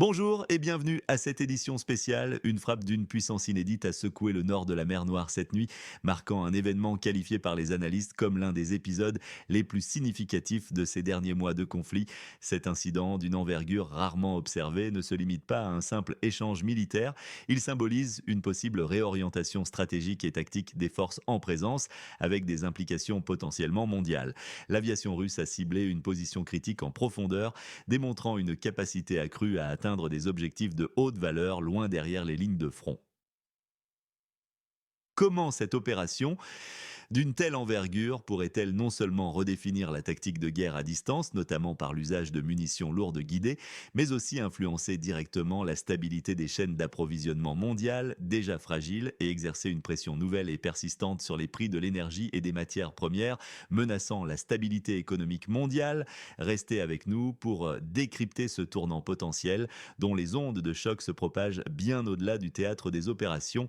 Bonjour et bienvenue à cette édition spéciale. Une frappe d'une puissance inédite a secoué le nord de la mer Noire cette nuit, marquant un événement qualifié par les analystes comme l'un des épisodes les plus significatifs de ces derniers mois de conflit. Cet incident, d'une envergure rarement observée, ne se limite pas à un simple échange militaire. Il symbolise une possible réorientation stratégique et tactique des forces en présence, avec des implications potentiellement mondiales. L'aviation russe a ciblé une position critique en profondeur, démontrant une capacité accrue à atteindre des objectifs de haute valeur loin derrière les lignes de front. Comment cette opération d'une telle envergure pourrait-elle non seulement redéfinir la tactique de guerre à distance, notamment par l'usage de munitions lourdes guidées, mais aussi influencer directement la stabilité des chaînes d'approvisionnement mondiales, déjà fragiles, et exercer une pression nouvelle et persistante sur les prix de l'énergie et des matières premières, menaçant la stabilité économique mondiale? Restez avec nous pour décrypter ce tournant potentiel dont les ondes de choc se propagent bien au-delà du théâtre des opérations.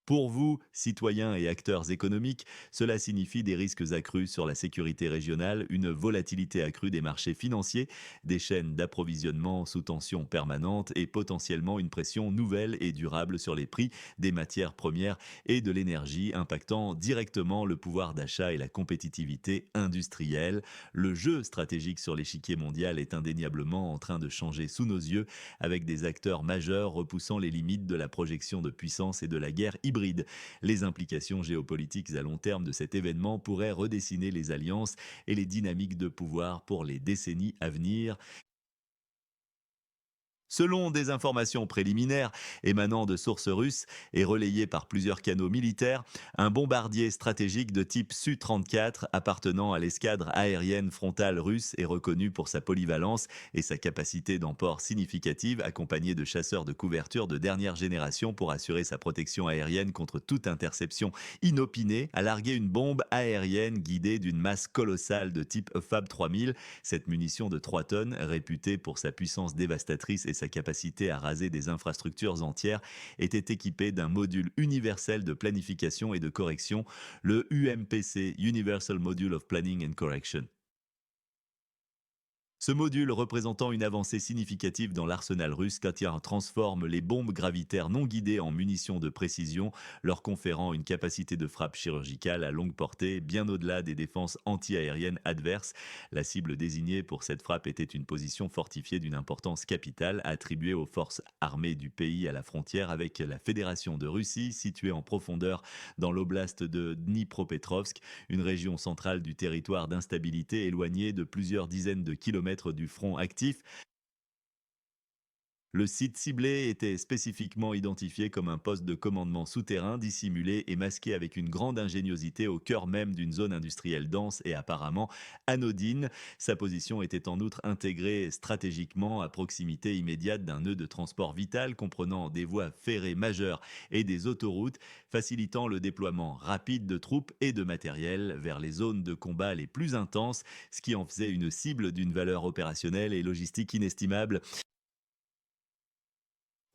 Pour vous, citoyens et acteurs économiques, cela signifie des risques accrus sur la sécurité régionale, une volatilité accrue des marchés financiers, des chaînes d'approvisionnement sous tension permanente et potentiellement une pression nouvelle et durable sur les prix des matières premières et de l'énergie, impactant directement le pouvoir d'achat et la compétitivité industrielle. Le jeu stratégique sur l'échiquier mondial est indéniablement en train de changer sous nos yeux, avec des acteurs majeurs repoussant les limites de la projection de puissance et de la guerre hybride. Les implications géopolitiques à long terme de cet événement pourraient redessiner les alliances et les dynamiques de pouvoir pour les décennies à venir. Selon des informations préliminaires émanant de sources russes et relayées par plusieurs canaux militaires, un bombardier stratégique de type Su-34 appartenant à l'escadre aérienne frontale russe est reconnu pour sa polyvalence et sa capacité d'emport significative, accompagné de chasseurs de couverture de dernière génération pour assurer sa protection aérienne contre toute interception inopinée, a largué une bombe aérienne guidée d'une masse colossale de type FAB 3000. Cette munition de 3 tonnes, réputée pour sa puissance dévastatrice et sa capacité à raser des infrastructures entières, était équipée d'un module universel de planification et de correction, le UMPC, Universal Module of Planning and Correction. Ce module, représentant une avancée significative dans l'arsenal russe, Katyar transforme les bombes gravitaires non guidées en munitions de précision, leur conférant une capacité de frappe chirurgicale à longue portée, bien au-delà des défenses antiaériennes adverses. La cible désignée pour cette frappe était une position fortifiée d'une importance capitale, attribuée aux forces armées du pays à la frontière avec la Fédération de Russie, située en profondeur dans l'oblast de Dnipropetrovsk, une région centrale du territoire d'instabilité éloignée de plusieurs dizaines de kilomètres du front actif. Le site ciblé était spécifiquement identifié comme un poste de commandement souterrain dissimulé et masqué avec une grande ingéniosité au cœur même d'une zone industrielle dense et apparemment anodine. Sa position était en outre intégrée stratégiquement à proximité immédiate d'un nœud de transport vital comprenant des voies ferrées majeures et des autoroutes, facilitant le déploiement rapide de troupes et de matériel vers les zones de combat les plus intenses, ce qui en faisait une cible d'une valeur opérationnelle et logistique inestimable.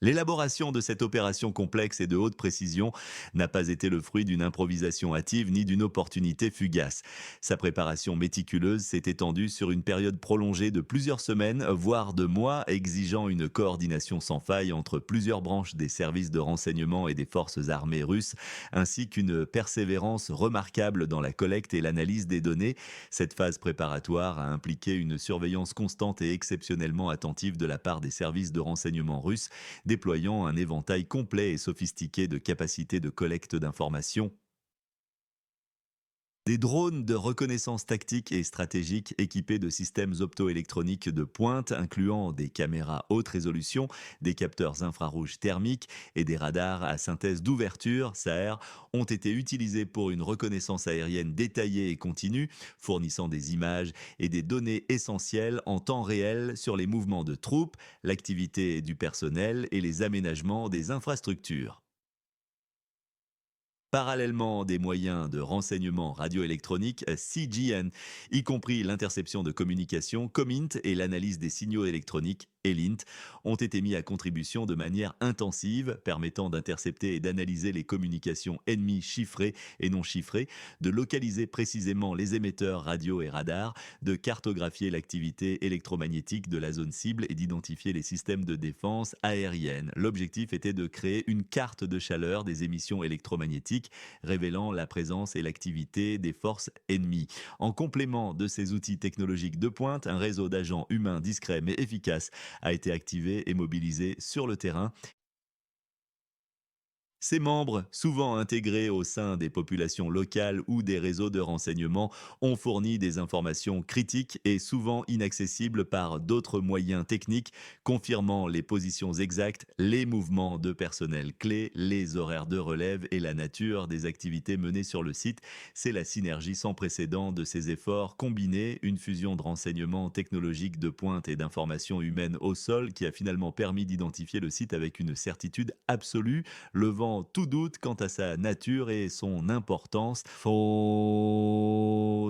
L'élaboration de cette opération complexe et de haute précision n'a pas été le fruit d'une improvisation hâtive ni d'une opportunité fugace. Sa préparation méticuleuse s'est étendue sur une période prolongée de plusieurs semaines, voire de mois, exigeant une coordination sans faille entre plusieurs branches des services de renseignement et des forces armées russes, ainsi qu'une persévérance remarquable dans la collecte et l'analyse des données. Cette phase préparatoire a impliqué une surveillance constante et exceptionnellement attentive de la part des services de renseignement russes, déployant un éventail complet et sophistiqué de capacités de collecte d'informations. Des drones de reconnaissance tactique et stratégique équipés de systèmes optoélectroniques de pointe, incluant des caméras haute résolution, des capteurs infrarouges thermiques et des radars à synthèse d'ouverture, SAR, ont été utilisés pour une reconnaissance aérienne détaillée et continue, fournissant des images et des données essentielles en temps réel sur les mouvements de troupes, l'activité du personnel et les aménagements des infrastructures. Parallèlement, des moyens de renseignement radioélectronique CGN, y compris l'interception de communications, COMINT et l'analyse des signaux électroniques et l'INT ont été mis à contribution de manière intensive, permettant d'intercepter et d'analyser les communications ennemies chiffrées et non chiffrées, de localiser précisément les émetteurs radio et radars, de cartographier l'activité électromagnétique de la zone cible et d'identifier les systèmes de défense aérienne. L'objectif était de créer une carte de chaleur des émissions électromagnétiques, révélant la présence et l'activité des forces ennemies. En complément de ces outils technologiques de pointe, un réseau d'agents humains discrets mais efficaces a été activé et mobilisé sur le terrain. Ces membres, souvent intégrés au sein des populations locales ou des réseaux de renseignement, ont fourni des informations critiques et souvent inaccessibles par d'autres moyens techniques, confirmant les positions exactes, les mouvements de personnel clés, les horaires de relève et la nature des activités menées sur le site. C'est la synergie sans précédent de ces efforts combinés, une fusion de renseignements technologiques de pointe et d'informations humaines au sol qui a finalement permis d'identifier le site avec une certitude absolue, levant tout doute quant à sa nature et son importance.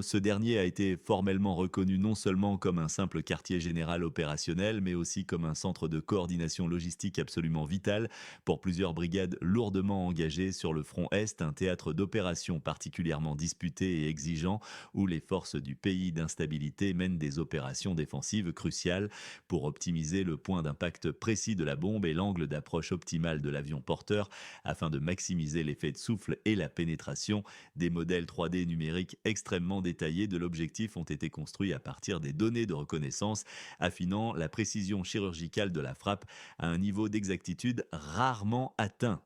Ce dernier a été formellement reconnu non seulement comme un simple quartier général opérationnel, mais aussi comme un centre de coordination logistique absolument vital pour plusieurs brigades lourdement engagées sur le front Est, un théâtre d'opérations particulièrement disputé et exigeant, où les forces du pays d'instabilité mènent des opérations défensives cruciales pour optimiser le point d'impact précis de la bombe et l'angle d'approche optimal de l'avion porteur afin de maximiser l'effet de souffle et la pénétration. Des modèles 3D numériques extrêmement détaillés de l'objectif ont été construits à partir des données de reconnaissance, affinant la précision chirurgicale de la frappe à un niveau d'exactitude rarement atteint.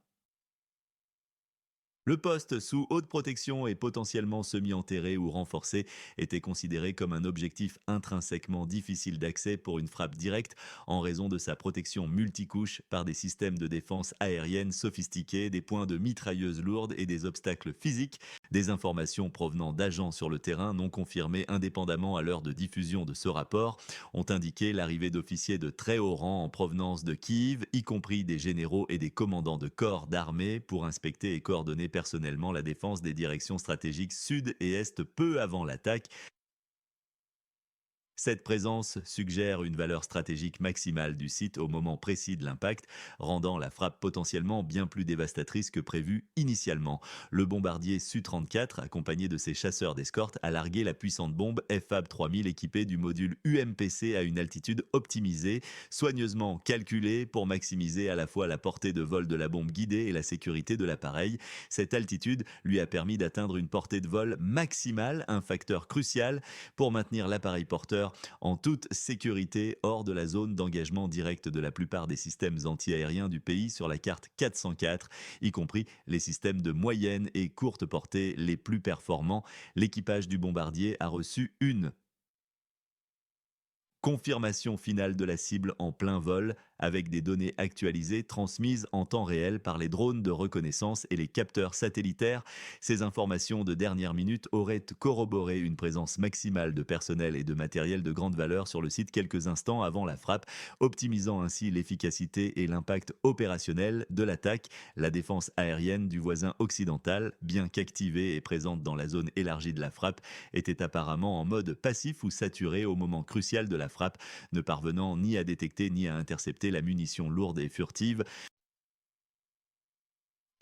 Le poste sous haute protection et potentiellement semi-enterré ou renforcé était considéré comme un objectif intrinsèquement difficile d'accès pour une frappe directe en raison de sa protection multicouche par des systèmes de défense aérienne sophistiqués, des points de mitrailleuses lourdes et des obstacles physiques. Des informations provenant d'agents sur le terrain non confirmées indépendamment à l'heure de diffusion de ce rapport ont indiqué l'arrivée d'officiers de très haut rang en provenance de Kiev, y compris des généraux et des commandants de corps d'armée, pour inspecter et coordonner personnellement la défense des directions stratégiques sud et est peu avant l'attaque. Cette présence suggère une valeur stratégique maximale du site au moment précis de l'impact, rendant la frappe potentiellement bien plus dévastatrice que prévu initialement. Le bombardier Su-34, accompagné de ses chasseurs d'escorte, a largué la puissante bombe FAB 3000 équipée du module UMPC à une altitude optimisée, soigneusement calculée pour maximiser à la fois la portée de vol de la bombe guidée et la sécurité de l'appareil. Cette altitude lui a permis d'atteindre une portée de vol maximale, un facteur crucial pour maintenir l'appareil porteur en toute sécurité hors de la zone d'engagement direct de la plupart des systèmes antiaériens du pays sur la carte 404, y compris les systèmes de moyenne et courte portée les plus performants. L'équipage du bombardier a reçu une confirmation finale de la cible en plein vol, avec des données actualisées transmises en temps réel par les drones de reconnaissance et les capteurs satellitaires. Ces informations de dernière minute auraient corroboré une présence maximale de personnel et de matériel de grande valeur sur le site quelques instants avant la frappe, optimisant ainsi l'efficacité et l'impact opérationnel de l'attaque. La défense aérienne du voisin occidental, bien qu'activée et présente dans la zone élargie de la frappe, était apparemment en mode passif ou saturé au moment crucial de la frappe, ne parvenant ni à détecter ni à intercepter la munition lourde et furtive.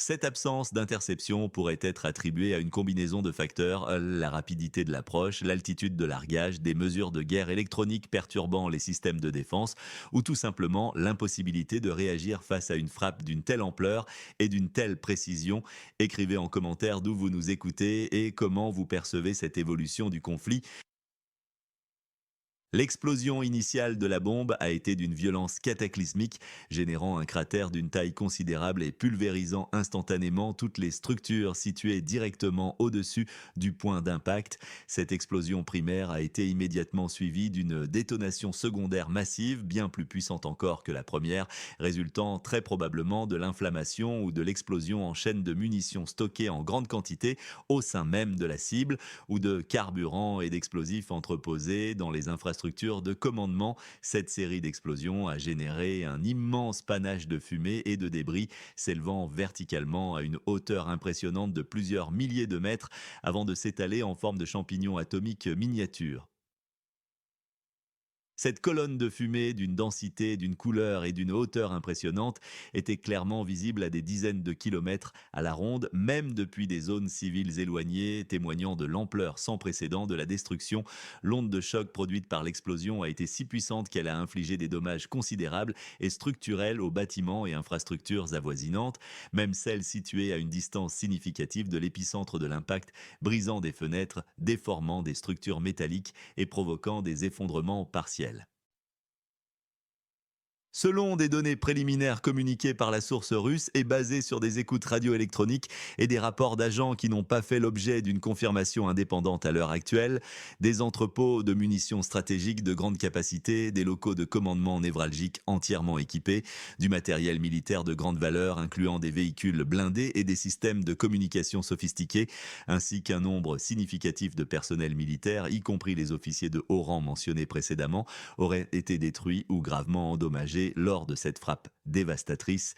Cette absence d'interception pourrait être attribuée à une combinaison de facteurs, la rapidité de l'approche, l'altitude de largage, des mesures de guerre électronique perturbant les systèmes de défense, ou tout simplement l'impossibilité de réagir face à une frappe d'une telle ampleur et d'une telle précision. Écrivez en commentaire d'où vous nous écoutez et comment vous percevez cette évolution du conflit. L'explosion initiale de la bombe a été d'une violence cataclysmique, générant un cratère d'une taille considérable et pulvérisant instantanément toutes les structures situées directement au-dessus du point d'impact. Cette explosion primaire a été immédiatement suivie d'une détonation secondaire massive, bien plus puissante encore que la première, résultant très probablement de l'inflammation ou de l'explosion en chaîne de munitions stockées en grande quantité au sein même de la cible, ou de carburant et d'explosifs entreposés dans les infrastructures de commandement. Cette série d'explosions a généré un immense panache de fumée et de débris s'élevant verticalement à une hauteur impressionnante de plusieurs milliers de mètres avant de s'étaler en forme de champignons atomiques miniatures. Cette colonne de fumée d'une densité, d'une couleur et d'une hauteur impressionnante était clairement visible à des dizaines de kilomètres à la ronde, même depuis des zones civiles éloignées, témoignant de l'ampleur sans précédent de la destruction. L'onde de choc produite par l'explosion a été si puissante qu'elle a infligé des dommages considérables et structurels aux bâtiments et infrastructures avoisinantes, même celles situées à une distance significative de l'épicentre de l'impact, brisant des fenêtres, déformant des structures métalliques et provoquant des effondrements partiels. Selon des données préliminaires communiquées par la source russe et basées sur des écoutes radioélectroniques et des rapports d'agents qui n'ont pas fait l'objet d'une confirmation indépendante à l'heure actuelle, des entrepôts de munitions stratégiques de grande capacité, des locaux de commandement névralgiques entièrement équipés, du matériel militaire de grande valeur incluant des véhicules blindés et des systèmes de communication sophistiqués, ainsi qu'un nombre significatif de personnel militaire, y compris les officiers de haut rang mentionnés précédemment, auraient été détruits ou gravement endommagés lors de cette frappe dévastatrice.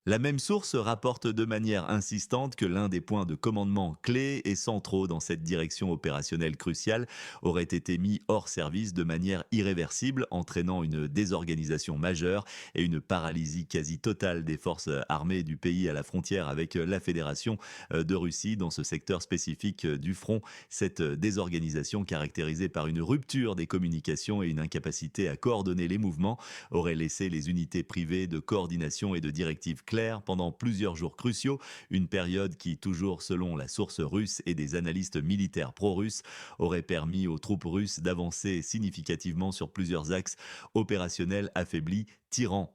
La même source rapporte de manière insistante que l'un des points de commandement clés et centraux dans cette direction opérationnelle cruciale aurait été mis hors service de manière irréversible, entraînant une désorganisation majeure et une paralysie quasi totale des forces armées du pays à la frontière avec la Fédération de Russie dans ce secteur spécifique du front. Cette désorganisation, caractérisée par une rupture des communications et une incapacité à coordonner les mouvements, aurait laissé les unités privées de coordination et de directives claires pendant plusieurs jours cruciaux, une période qui, toujours selon la source russe et des analystes militaires pro-russes, aurait permis aux troupes russes d'avancer significativement sur plusieurs axes opérationnels affaiblis, tirant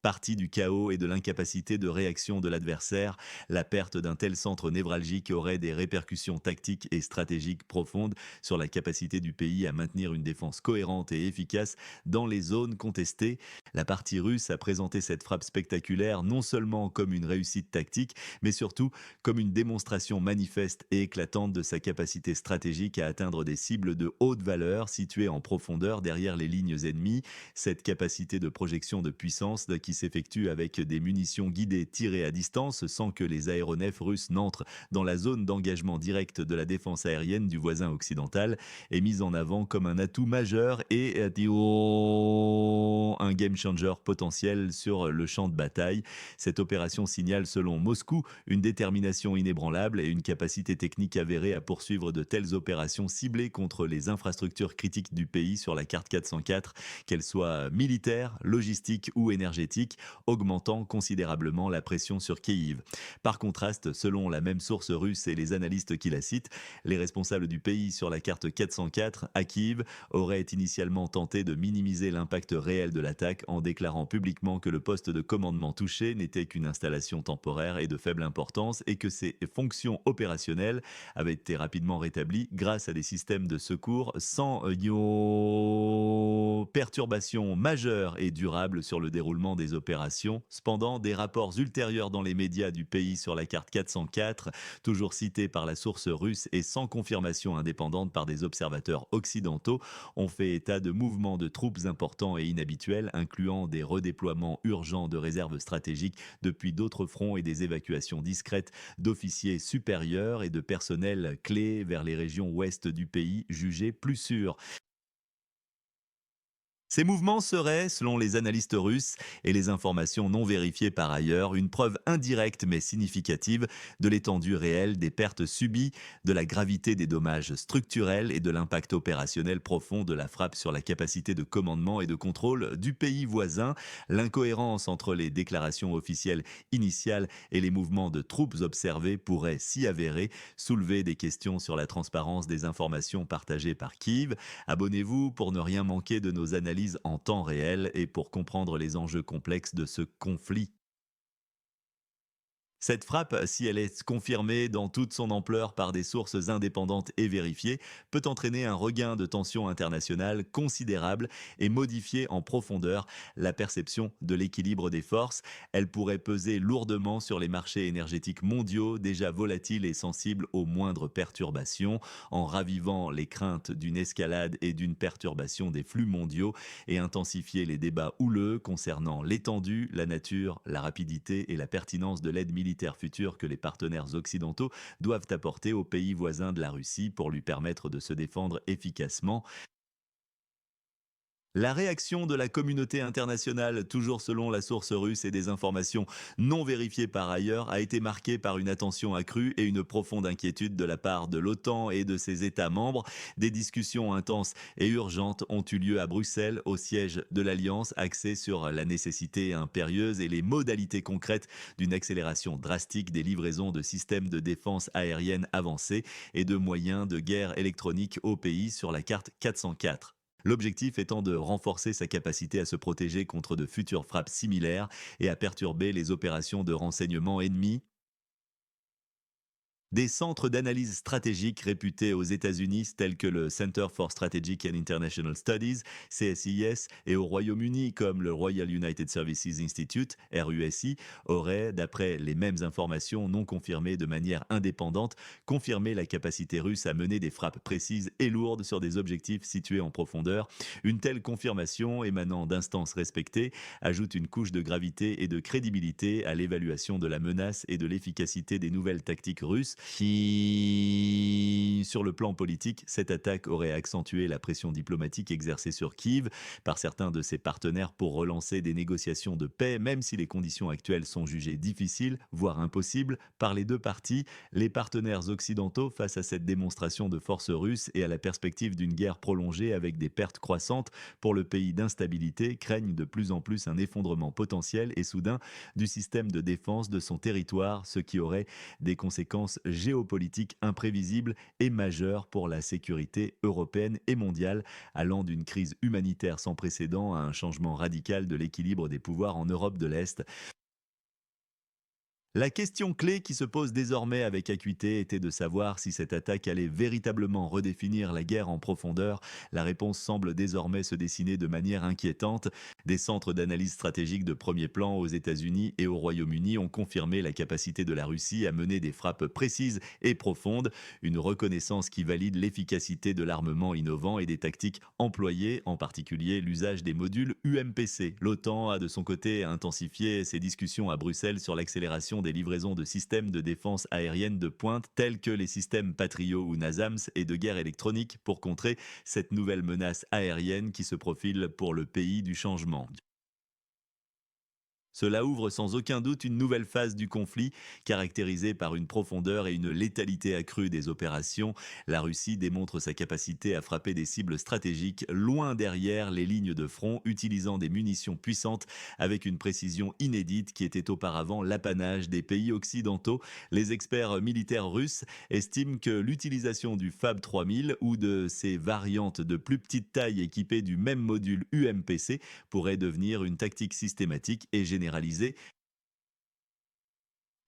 partie du chaos et de l'incapacité de réaction de l'adversaire. La perte d'un tel centre névralgique aurait des répercussions tactiques et stratégiques profondes sur la capacité du pays à maintenir une défense cohérente et efficace dans les zones contestées. La partie russe a présenté cette frappe spectaculaire non seulement comme une réussite tactique, mais surtout comme une démonstration manifeste et éclatante de sa capacité stratégique à atteindre des cibles de haute valeur situées en profondeur derrière les lignes ennemies. Cette capacité de projection de puissance qui s'effectue avec des munitions guidées tirées à distance sans que les aéronefs russes n'entrent dans la zone d'engagement direct de la défense aérienne du voisin occidental est mise en avant comme un atout majeur et un game changer potentiel sur le champ de bataille. Cette opération signale selon Moscou une détermination inébranlable et une capacité technique avérée à poursuivre de telles opérations ciblées contre les infrastructures critiques du pays sur la carte 404, qu'elles soient militaires, logistiques ou énergétiques, augmentant considérablement la pression sur Kiev. Par contraste, selon la même source russe et les analystes qui la citent, les responsables du pays sur la carte 404 à Kiev auraient initialement tenté de minimiser l'impact réel de l'attaque en déclarant publiquement que le poste de commandement touché n'était qu'une installation temporaire et de faible importance et que ses fonctions opérationnelles avaient été rapidement rétablies grâce à des systèmes de secours sans perturbations majeures et durables sur le déroulement des opérations. Cependant, des rapports ultérieurs dans les médias du pays sur la carte 404, toujours cités par la source russe et sans confirmation indépendante par des observateurs occidentaux, ont fait état de mouvements de troupes importants et inhabituels, incluant des redéploiements urgents de réserves stratégiques depuis d'autres fronts et des évacuations discrètes d'officiers supérieurs et de personnels clés vers les régions ouest du pays jugées plus sûres. Ces mouvements seraient, selon les analystes russes et les informations non vérifiées par ailleurs, une preuve indirecte mais significative de l'étendue réelle des pertes subies, de la gravité des dommages structurels et de l'impact opérationnel profond de la frappe sur la capacité de commandement et de contrôle du pays voisin. L'incohérence entre les déclarations officielles initiales et les mouvements de troupes observés pourrait s'y avérer, soulever des questions sur la transparence des informations partagées par Kiev. Abonnez-vous pour ne rien manquer de nos analyses en temps réel et pour comprendre les enjeux complexes de ce conflit. Cette frappe, si elle est confirmée dans toute son ampleur par des sources indépendantes et vérifiées, peut entraîner un regain de tension internationale considérable et modifier en profondeur la perception de l'équilibre des forces. Elle pourrait peser lourdement sur les marchés énergétiques mondiaux, déjà volatiles et sensibles aux moindres perturbations, en ravivant les craintes d'une escalade et d'une perturbation des flux mondiaux et intensifier les débats houleux concernant l'étendue, la nature, la rapidité et la pertinence de l'aide militaire militaire future que les partenaires occidentaux doivent apporter aux pays voisins de la Russie pour lui permettre de se défendre efficacement. La réaction de la communauté internationale, toujours selon la source russe et des informations non vérifiées par ailleurs, a été marquée par une attention accrue et une profonde inquiétude de la part de l'OTAN et de ses États membres. Des discussions intenses et urgentes ont eu lieu à Bruxelles, au siège de l'Alliance, axées sur la nécessité impérieuse et les modalités concrètes d'une accélération drastique des livraisons de systèmes de défense aérienne avancés et de moyens de guerre électronique au pays sur la carte 404. L'objectif étant de renforcer sa capacité à se protéger contre de futures frappes similaires et à perturber les opérations de renseignement ennemies. Des centres d'analyse stratégique réputés aux États-Unis, tels que le Center for Strategic and International Studies, CSIS, et au Royaume-Uni, comme le Royal United Services Institute, RUSI, auraient, d'après les mêmes informations non confirmées de manière indépendante, confirmé la capacité russe à mener des frappes précises et lourdes sur des objectifs situés en profondeur. Une telle confirmation, émanant d'instances respectées, ajoute une couche de gravité et de crédibilité à l'évaluation de la menace et de l'efficacité des nouvelles tactiques russes. Sur le plan politique, cette attaque aurait accentué la pression diplomatique exercée sur Kiev par certains de ses partenaires pour relancer des négociations de paix, même si les conditions actuelles sont jugées difficiles, voire impossibles, par les deux parties. Les partenaires occidentaux, face à cette démonstration de force russe et à la perspective d'une guerre prolongée avec des pertes croissantes pour le pays d'instabilité, craignent de plus en plus un effondrement potentiel et soudain du système de défense de son territoire, ce qui aurait des conséquences géopolitiques imprévisibles et majeures pour la sécurité européenne et mondiale, allant d'une crise humanitaire sans précédent à un changement radical de l'équilibre des pouvoirs en Europe de l'Est. La question clé qui se pose désormais avec acuité était de savoir si cette attaque allait véritablement redéfinir la guerre en profondeur. La réponse semble désormais se dessiner de manière inquiétante. Des centres d'analyse stratégique de premier plan aux États-Unis et au Royaume-Uni ont confirmé la capacité de la Russie à mener des frappes précises et profondes, une reconnaissance qui valide l'efficacité de l'armement innovant et des tactiques employées, en particulier l'usage des modules UMPC. L'OTAN a de son côté intensifié ses discussions à Bruxelles sur l'accélération des livraisons de systèmes de défense aérienne de pointe tels que les systèmes Patriot ou NASAMS et de guerre électronique pour contrer cette nouvelle menace aérienne qui se profile pour le pays du changement. Cela ouvre sans aucun doute une nouvelle phase du conflit, caractérisée par une profondeur et une létalité accrue des opérations. La Russie démontre sa capacité à frapper des cibles stratégiques loin derrière les lignes de front, utilisant des munitions puissantes avec une précision inédite qui était auparavant l'apanage des pays occidentaux. Les experts militaires russes estiment que l'utilisation du Fab 3000 ou de ses variantes de plus petite taille équipées du même module UMPC pourrait devenir une tactique systématique et généralisée.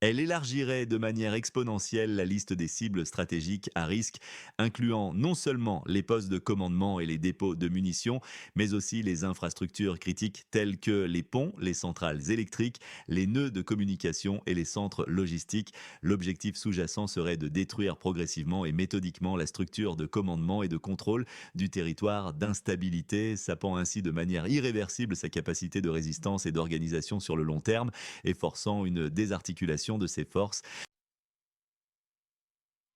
Elle élargirait de manière exponentielle la liste des cibles stratégiques à risque, incluant non seulement les postes de commandement et les dépôts de munitions, mais aussi les infrastructures critiques telles que les ponts, les centrales électriques, les nœuds de communication et les centres logistiques. L'objectif sous-jacent serait de détruire progressivement et méthodiquement la structure de commandement et de contrôle du territoire d'instabilité, sapant ainsi de manière irréversible sa capacité de résistance et d'organisation sur le long terme et forçant une désarticulation de ses forces.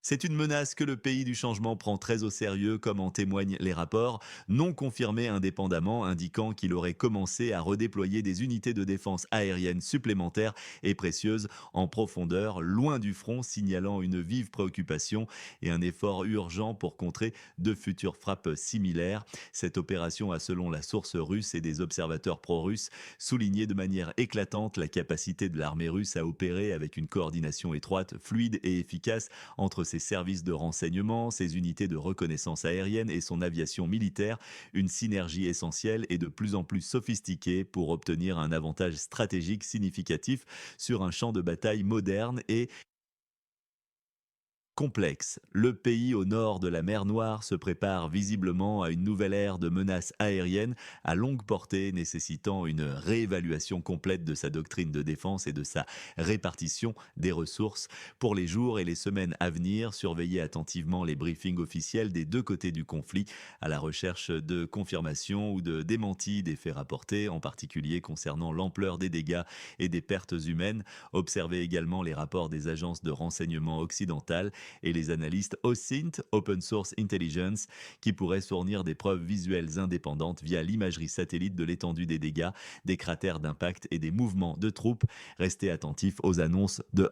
C'est une menace que le pays du changement prend très au sérieux, comme en témoignent les rapports, non confirmés indépendamment, indiquant qu'il aurait commencé à redéployer des unités de défense aérienne supplémentaires et précieuses en profondeur, loin du front, signalant une vive préoccupation et un effort urgent pour contrer de futures frappes similaires. Cette opération a, selon la source russe et des observateurs pro-russes, souligné de manière éclatante la capacité de l'armée russe à opérer avec une coordination étroite, fluide et efficace entre ses services de renseignement, ses unités de reconnaissance aérienne et son aviation militaire, une synergie essentielle et de plus en plus sophistiquée pour obtenir un avantage stratégique significatif sur un champ de bataille moderne et complexe. Le pays au nord de la mer Noire se prépare visiblement à une nouvelle ère de menaces aériennes à longue portée nécessitant une réévaluation complète de sa doctrine de défense et de sa répartition des ressources. Pour les jours et les semaines à venir, surveillez attentivement les briefings officiels des deux côtés du conflit à la recherche de confirmations ou de démentis des faits rapportés, en particulier concernant l'ampleur des dégâts et des pertes humaines. Observez également les rapports des agences de renseignement occidentales et les analystes OSINT, Open Source Intelligence, qui pourraient fournir des preuves visuelles indépendantes via l'imagerie satellite de l'étendue des dégâts, des cratères d'impact et des mouvements de troupes. Restez attentifs aux annonces de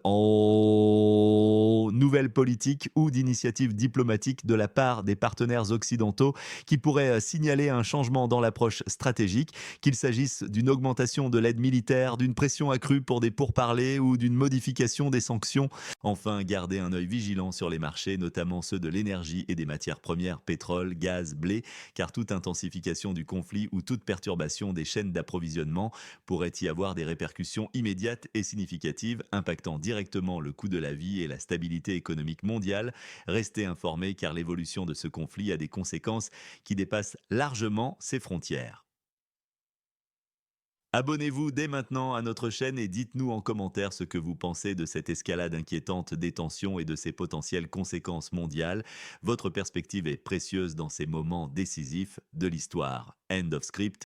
nouvelles politiques ou d'initiatives diplomatiques de la part des partenaires occidentaux qui pourraient signaler un changement dans l'approche stratégique, qu'il s'agisse d'une augmentation de l'aide militaire, d'une pression accrue pour des pourparlers ou d'une modification des sanctions. Enfin, gardez un œil vigilant sur les marchés, notamment ceux de l'énergie et des matières premières, pétrole, gaz, blé, car toute intensification du conflit ou toute perturbation des chaînes d'approvisionnement pourrait y avoir des répercussions immédiates et significatives, impactant directement le coût de la vie et la stabilité économique mondiale. Restez informés car l'évolution de ce conflit a des conséquences qui dépassent largement ses frontières. Abonnez-vous dès maintenant à notre chaîne et dites-nous en commentaire ce que vous pensez de cette escalade inquiétante des tensions et de ses potentielles conséquences mondiales. Votre perspective est précieuse dans ces moments décisifs de l'histoire. End of script.